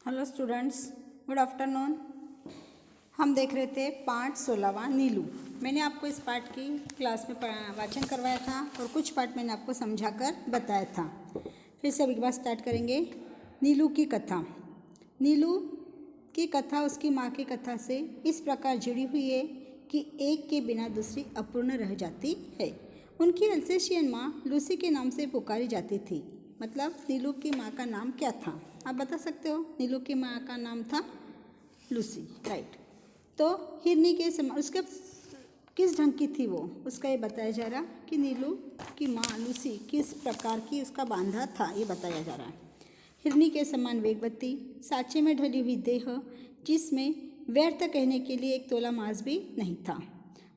Hello students, good afternoon. हम देख रहे थे पाठ 16वां नीलू। मैंने आपको इस पाठ की क्लास में वाचन करवाया था और कुछ पाठ मैंने आपको समझाकर बताया था। फिर से एक बार स्टार्ट करेंगे। नीलू की कथा। नीलू की कथा उसकी माँ की कथा से इस प्रकार जुड़ी हुई है कि एक के बिना दूसरी अपूर्ण रह जाती है। उनकी अल्सेशियन माँ लूसी के नाम से पुकारी जाती थी। मतलब नीलू की माँ का नाम क्या था, आप बता सकते हो? नीलू की माँ का नाम था लूसी, राइट। तो हिरनी के समान उसके किस ढंग की थी वो, उसका ये बताया जा रहा कि नीलू की माँ लूसी किस प्रकार की उसका बांधा था, ये बताया जा रहा है। हिरनी के समान वेगवती, सांचे में ढली हुई देह, जिसमें व्यर्थ कहने के लिए एक तोला मांस भी नहीं था।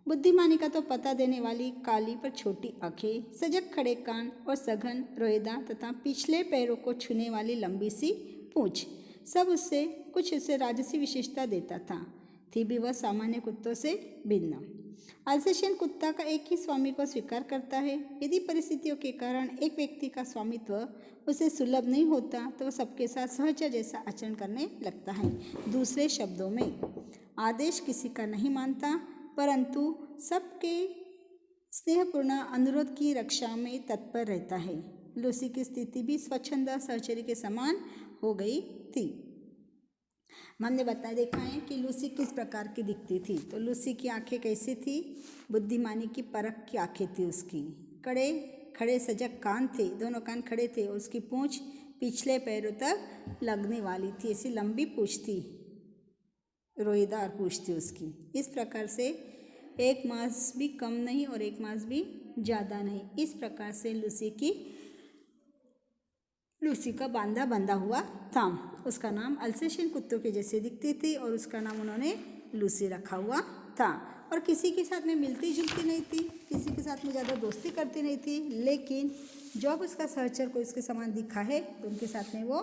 बुद्धिमानी का तो पता देने वाली काली पर छोटी आंखें, सजग खड़े कान और सघन रोएदा तथा पिछले पैरों को छूने वाली लंबी सी पूंछ, सब उससे कुछ उसे राजसी विशेषता देता था। थी भी वह सामान्य कुत्तों से भिन्न। अल्सेशियन कुत्ता का एक ही स्वामी को स्वीकार करता है। यदि परिस्थितियों के कारण एक व्यक्ति का स्वामित्व उसे सुलभ नहीं होता तो वह सबके साथ सहचर जैसा आचरण करने लगता है। दूसरे शब्दों में, आदेश किसी का नहीं मानता, परंतु सबके स्नेहपूर्ण अनुरोध की रक्षा में तत्पर रहता है। लूसी की स्थिति भी स्वच्छंद सहचरी के समान हो गई थी। हमने देखा है कि लूसी किस प्रकार की दिखती थी। तो लूसी की आंखें कैसी थी? बुद्धिमानी की परख की आंखें थी उसकी। कड़े खड़े सजग कान थे, दोनों कान खड़े थे। उसकी पूंछ पिछले पैरों तक लगने वाली थी, ऐसी लंबी पूंछ थी, रोएदार पूंछ थी उसकी। इस प्रकार से एक मास भी कम नहीं और एक मास भी ज़्यादा नहीं। इस प्रकार से लूसी का बांधा बंधा हुआ था। उसका नाम अल्सेशियन कुत्तों के जैसे दिखती थी और उसका नाम उन्होंने लूसी रखा हुआ था। और किसी के साथ में मिलती जुलती नहीं थी, किसी के साथ में ज़्यादा दोस्ती करती नहीं थी, लेकिन जब उसका सहचर को इसके समान दिखा है तो उनके साथ में वो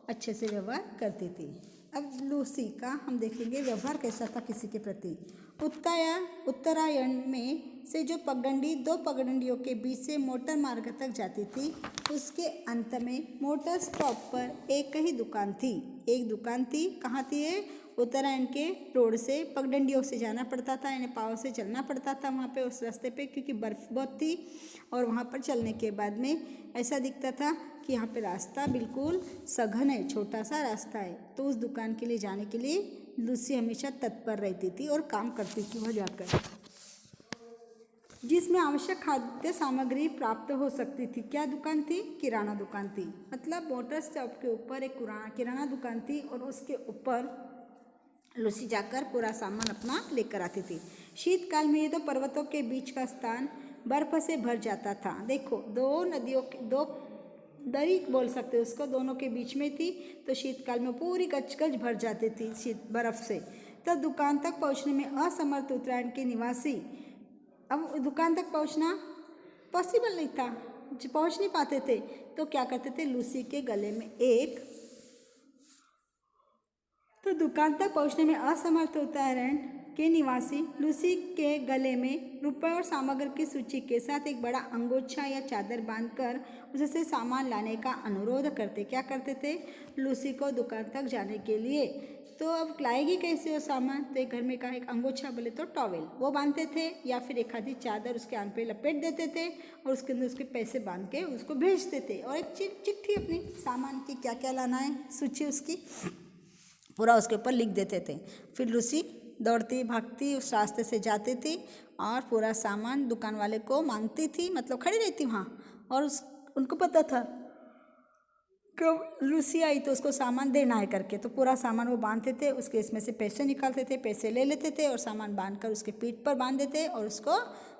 अच्छे से व्यवहार करती थी। अब लूसी का हम देखेंगे व्यवहार कैसा था किसी के प्रति। उत्तरायण में से जो पगडंडी दो पगडंडियों के बीच से मोटर मार्ग तक जाती थी, उसके अंत में मोटर स्टॉप पर एक ही दुकान थी। एक दुकान थी, कहाँ थी ये? उत्तरायण के रोड से पगडंडियों से जाना पड़ता था, यानी पाँव से चलना पड़ता था वहाँ पे उस रास्ते पे, क्योंकि बर्फ़ बहुत थी। और वहाँ पर चलने के बाद में ऐसा दिखता था कि यहाँ पे रास्ता बिल्कुल सघन है, छोटा सा रास्ता है। तो उस दुकान के लिए जाने के लिए लूसी हमेशा तत्पर रहती थी और काम करती थी वह जाकर, जिसमें आवश्यक खाद्य सामग्री प्राप्त हो सकती थी। क्या दुकान थी? किराना दुकान थी। मतलब मोटर स्टॉप के ऊपर एक किराना दुकान थी और उसके ऊपर लूसी जाकर पूरा सामान अपना लेकर आती थी। शीतकाल में ये तो पर्वतों के बीच का स्थान बर्फ से भर जाता था। देखो, दो नदियों के दो दरी बोल सकते उसको, दोनों के बीच में थी, तो शीतकाल में पूरी गच भर जाती थी शीत बर्फ से। तो दुकान तक पहुंचने में असमर्थ उत्तरायण के निवासी, अब दुकान तक पहुंचना पॉसिबल नहीं था, पहुंच नहीं पाते थे, तो क्या करते थे? लूसी के गले में तो दुकान तक पहुंचने में असमर्थ उत्तरायण के निवासी लूसी के गले में रुपये और सामग्री की सूची के साथ एक बड़ा अंगोछा या चादर बांधकर उससे सामान लाने का अनुरोध करते। क्या करते थे? लूसी को दुकान तक जाने के लिए। तो अब लाएगी कैसे वो सामान? तो एक घर में का एक अंगोछा, बोले तो टॉवेल, वो बांधते थे, या फिर एक आधी चादर उसके आन पे लपेट देते थे और उसके अंदर उसके पैसे बांध के उसको भेजते थे। और एक चिट्ठी अपनी सामान की क्या क्या लाना है, सूची उसकी पूरा उसके ऊपर लिख देते थे। फिर लूसी दौड़ती भागती उस रास्ते से जाती थी और पूरा सामान दुकान वाले को मांगती थी, मतलब खड़ी रहती वहाँ, और उनको पता था कि लूसी आई तो उसको सामान देना है करके, तो पूरा सामान वो बांधते थे, उसके इसमें से पैसे निकालते थे, पैसे ले लेते थे और सामान बांधकर उसके पीठ पर बांध देते और उसको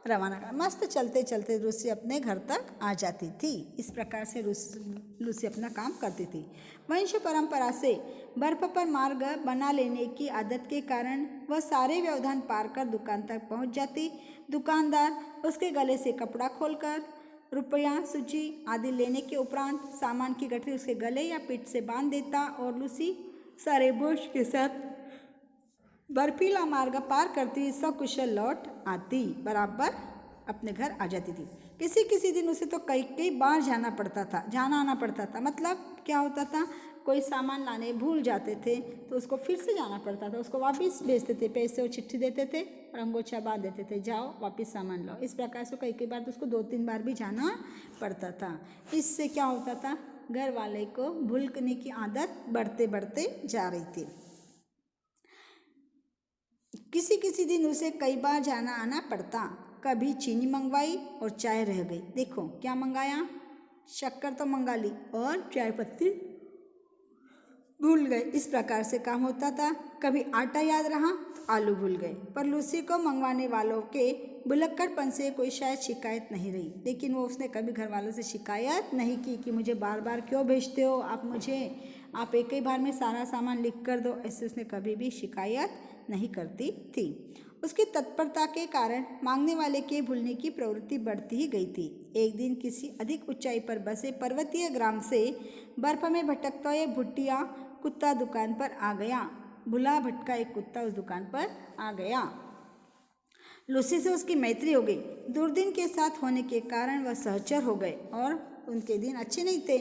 रवाना कर। मस्त चलते चलते लूसी अपने घर तक आ जाती थी। इस प्रकार से लूसी अपना काम करती थी। वंश परंपरा से बर्फ पर मार्ग बना लेने की आदत के कारण वह सारे व्यवधान पार कर दुकान तक पहुंच जाती। दुकानदार उसके गले से कपड़ा खोलकर रुपया, सूची आदि लेने के उपरांत सामान की गठरी उसके गले या पीठ से बांध देता और लूसी सारे बोझ के साथ बर्फीला मार्ग पार करती सकुशल लौट आती, बराबर अपने घर आ जाती थी। किसी किसी दिन उसे तो कई कई बार जाना आना पड़ता था। मतलब क्या होता था, कोई सामान लाने भूल जाते थे तो उसको फिर से जाना पड़ता था, उसको वापस भेजते थे, पैसे और चिट्ठी देते थे और अंगोछा बांध देते थे, जाओ वापस सामान लाओ। इस प्रकार से कई कई बार तो उसको 2-3 बार भी जाना पड़ता था। इससे क्या होता था, घर वाले को भूलने की आदत बढ़ते बढ़ते जा रही थी। किसी किसी दिन उसे कई बार जाना आना पड़ता। कभी चीनी मंगवाई और चाय रह गई। देखो क्या मंगाया, शक्कर तो मंगा ली और चाय पत्ती भूल गए। इस प्रकार से काम होता था। कभी आटा याद रहा तो आलू भूल गए। पर लूसी को मंगवाने वालों के भुलक्कड़पन से कोई शायद शिकायत नहीं रही, लेकिन वो उसने कभी घर वालों से शिकायत नहीं की कि मुझे बार बार क्यों भेजते हो आप एक ही बार में सारा सामान लिख कर दो। ऐसे उसने कभी भी शिकायत नहीं करती थी। उसकी तत्परता के कारण मांगने वाले के भूलने की प्रवृत्ति बढ़ती ही गई थी। एक दिन किसी अधिक ऊंचाई पर बसे पर्वतीय ग्राम से बर्फ में भटकता हुआ भुट्टिया कुत्ता दुकान पर आ गया। भुला भटका एक कुत्ता उस दुकान पर आ गया। लूसी से उसकी मैत्री हो गई। दुर्दिन के साथ होने के कारण वह सहचर हो गए और उनके दिन अच्छे नहीं थे।